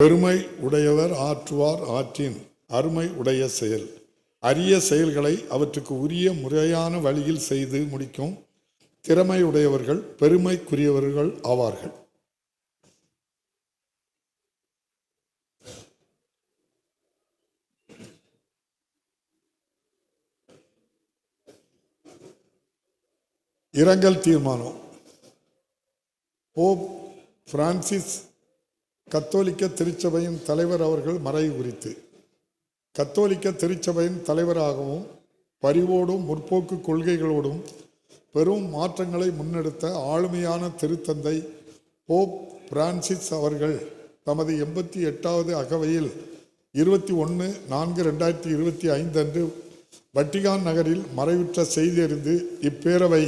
பெருமை உடையவர் ஆற்றுவார் ஆற்றின் அருமை உடைய செயல். அரிய செயல்களை அவற்றுக்கு உரிய முறையான வழியில் செய்து முடிக்கும் திறமை உடையவர்கள் பெருமைக்குரியவர்கள் ஆவார்கள். இரங்கல் தீர்மானம். போப் பிரான்சிஸ் கத்தோலிக்க திருச்சபையின் தலைவர் அவர்கள் மறைவு குறித்து. கத்தோலிக்க திருச்சபையின் தலைவராகவும் பரிவோடும் முற்போக்கு கொள்கைகளோடும் பெரும் மாற்றங்களை முன்னெடுத்த ஆளுமையான திருத்தந்தை போப் பிரான்சிஸ் அவர்கள் தமது 88வது அகவையில் 21/4/2025 அன்று வட்டிகான் நகரில் மறைவுற்ற செய்தி அறிந்து இப்பேரவை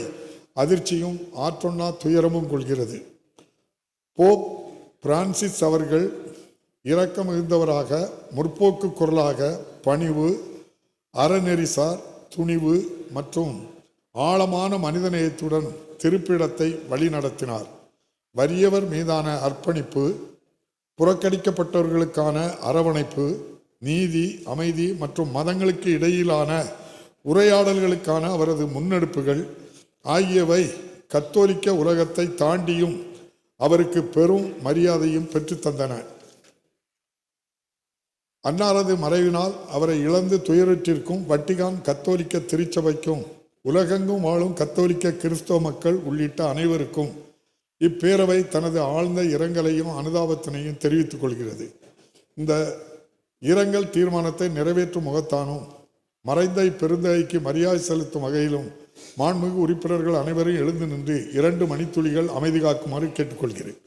அதிர்ச்சியும் ஆற்றொன்னா துயரமும் கொள்கிறது. போப் பிரான்சிஸ் அவர்கள் இரக்கம் மிகுந்தவராக, முற்போக்கு குரலாக, பணிவு, அறநெறிசார் துணிவு மற்றும் ஆழமான மனிதநேயத்துடன் திருப்பிடத்தை வழிநடத்தினார். வறியவர் மீதான அர்ப்பணிப்பு, புறக்கணிக்கப்பட்டவர்களுக்கான அரவணைப்பு, நீதி, அமைதி மற்றும் மதங்களுக்கு இடையிலான உரையாடல்களுக்கான அவரது முன்னெடுப்புகள் ஆகியவை கத்தோலிக்க உலகத்தை தாண்டியும் அவருக்கு பெரும் மரியாதையும் பெற்றுத்தந்தன. அன்னாரது மறைவினால் அவரை இழந்து துயரற்றிருக்கும் வட்டிகான் கத்தோலிக்க திருச்சபைக்கும் உலகெங்கும் வாழும் கத்தோலிக்க கிறிஸ்தவ மக்கள் உள்ளிட்ட அனைவருக்கும் இப்பேரவை தனது ஆழ்ந்த இரங்கலையும் அனுதாபத்தினையும் தெரிவித்துக் கொள்கிறது. இந்த இரங்கல் தீர்மானத்தை நிறைவேற்றும் முகத்தானும் மறைந்த இப்பெருந்தகைக்கு மரியாதை செலுத்தும் வகையிலும் மாண்புமிகு உறுப்பினர்கள் அனைவரும் எழுந்து நின்று 2 மணித்துளிகள் அமைதி காக்குமாறு கேட்டுக்கொள்கிறேன்.